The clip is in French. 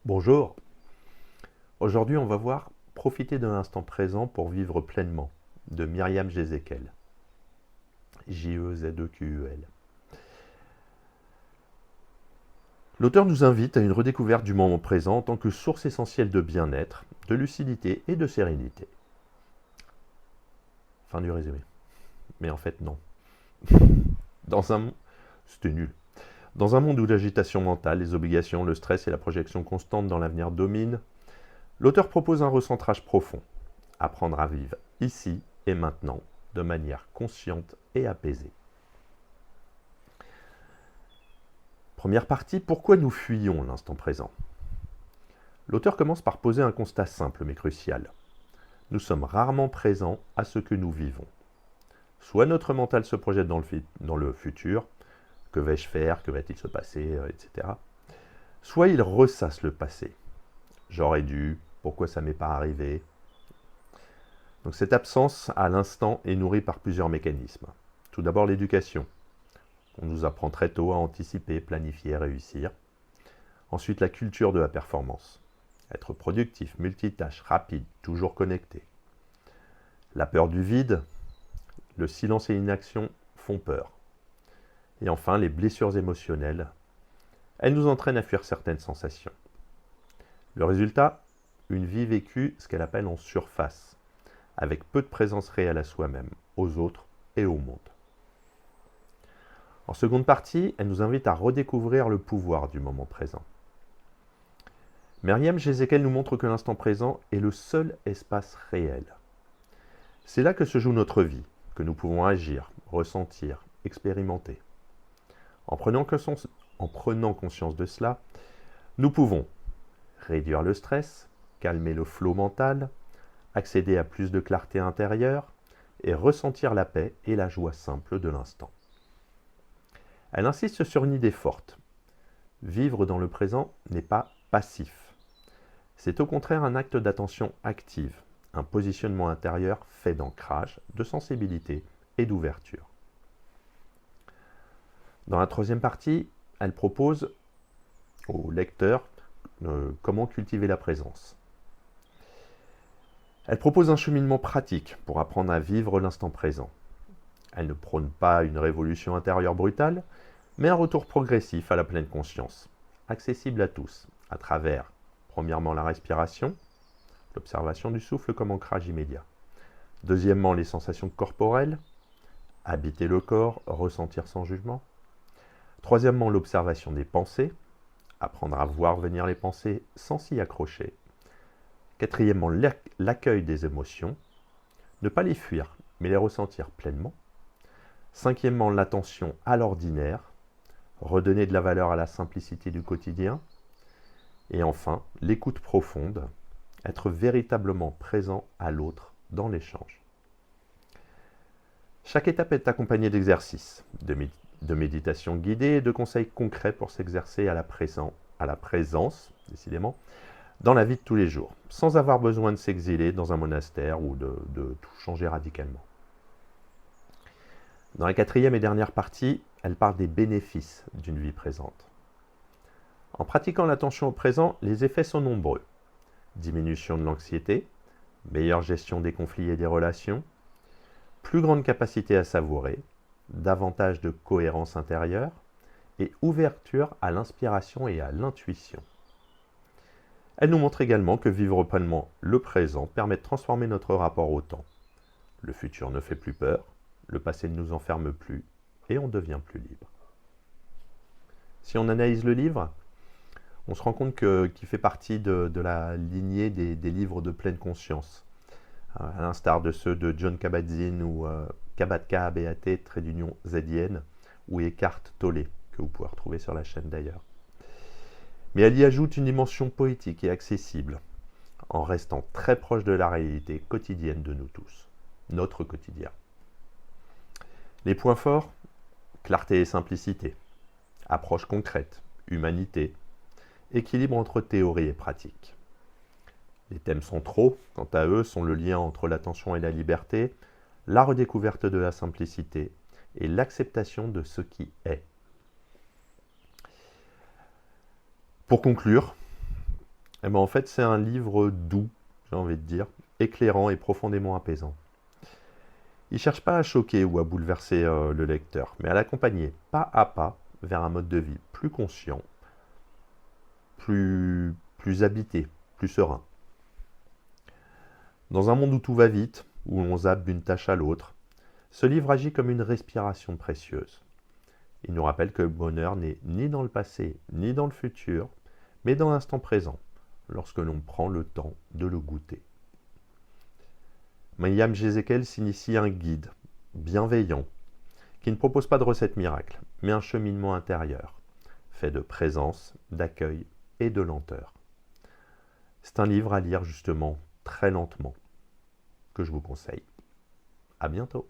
Bonjour, aujourd'hui on va voir Profiter de l'instant présent pour vivre pleinement de Myriam Jezequel, Jezequel. L'auteur nous invite à une redécouverte du moment présent en tant que source essentielle de bien-être, de lucidité et de sérénité. Fin du résumé. Mais en fait non. C'était nul. Dans un monde où l'agitation mentale, les obligations, le stress et la projection constante dans l'avenir dominent, l'auteur propose un recentrage profond. Apprendre à vivre ici et maintenant de manière consciente et apaisée. Première partie, pourquoi nous fuyons l'instant présent? L'auteur commence par poser un constat simple mais crucial. Nous sommes rarement présents à ce que nous vivons. Soit notre mental se projette dans le futur, que vais-je faire, que va-t-il se passer, etc. Soit il ressasse le passé. J'aurais dû, pourquoi ça m'est pas arrivé? Donc cette absence à l'instant est nourrie par plusieurs mécanismes. Tout d'abord l'éducation. On nous apprend très tôt à anticiper, planifier, réussir. Ensuite la culture de la performance. Être productif, multitâche, rapide, toujours connecté. La peur du vide, le silence et l'inaction font peur. Et enfin les blessures émotionnelles. Elles nous entraînent à fuir certaines sensations. Le résultat, une vie vécue, ce qu'elle appelle en surface, avec peu de présence réelle à soi-même, aux autres et au monde. En seconde partie, elle nous invite à redécouvrir le pouvoir du moment présent. Myriam Jezequel nous montre que l'instant présent est le seul espace réel. C'est là que se joue notre vie, que nous pouvons agir, ressentir, expérimenter. En prenant conscience de cela, nous pouvons réduire le stress, calmer le flot mental, accéder à plus de clarté intérieure et ressentir la paix et la joie simple de l'instant. Elle insiste sur une idée forte. Vivre dans le présent n'est pas passif. C'est au contraire un acte d'attention active, un positionnement intérieur fait d'ancrage, de sensibilité et d'ouverture. Dans la troisième partie, elle propose au lecteur comment cultiver la présence. Elle propose un cheminement pratique pour apprendre à vivre l'instant présent. Elle ne prône pas une révolution intérieure brutale, mais un retour progressif à la pleine conscience, accessible à tous, à travers, premièrement, la respiration, l'observation du souffle comme ancrage immédiat. Deuxièmement, les sensations corporelles, habiter le corps, ressentir sans jugement. Troisièmement, l'observation des pensées, apprendre à voir venir les pensées sans s'y accrocher. Quatrièmement, l'accueil des émotions, ne pas les fuir, mais les ressentir pleinement. Cinquièmement, l'attention à l'ordinaire, redonner de la valeur à la simplicité du quotidien. Et enfin, l'écoute profonde, être véritablement présent à l'autre dans l'échange. Chaque étape est accompagnée d'exercices, de méditation guidée et de conseils concrets pour s'exercer à la présence, décidément, dans la vie de tous les jours, sans avoir besoin de s'exiler dans un monastère ou de tout changer radicalement. Dans la quatrième et dernière partie, elle parle des bénéfices d'une vie présente. En pratiquant l'attention au présent, les effets sont nombreux. Diminution de l'anxiété, meilleure gestion des conflits et des relations, plus grande capacité à savourer, davantage de cohérence intérieure et ouverture à l'inspiration et à l'intuition. Elle nous montre également que vivre pleinement le présent permet de transformer notre rapport au temps. Le futur ne fait plus peur, le passé ne nous enferme plus et on devient plus libre. Si on analyse le livre, on se rend compte qu'il fait partie de la lignée des livres de pleine conscience, à l'instar de ceux de Jon Kabat-Zinn ou Kabat-K, B-A-T, trait d'union Z-I-N, ou Eckhart Tolle, que vous pouvez retrouver sur la chaîne d'ailleurs. Mais elle y ajoute une dimension poétique et accessible, en restant très proche de la réalité quotidienne de nous tous, notre quotidien. Les points forts, clarté et simplicité, approche concrète, humanité, équilibre entre théorie et pratique. Les thèmes centraux, quant à eux, sont le lien entre l'attention et la liberté, la redécouverte de la simplicité et l'acceptation de ce qui est. Pour conclure, Eh ben, en fait, c'est un livre doux, j'ai envie de dire, éclairant et profondément apaisant. Il ne cherche pas à choquer ou à bouleverser le lecteur, mais à l'accompagner pas à pas vers un mode de vie plus conscient, plus habité, plus serein. Dans un monde où tout va vite, où on zappe d'une tâche à l'autre, ce livre agit comme une respiration précieuse. Il nous rappelle que le bonheur n'est ni dans le passé, ni dans le futur, mais dans l'instant présent, lorsque l'on prend le temps de le goûter. Mayam Jezekel s'initie un guide bienveillant qui ne propose pas de recette miracle, mais un cheminement intérieur, fait de présence, d'accueil et de lenteur. C'est un livre à lire justement très lentement, que je vous conseille. À bientôt.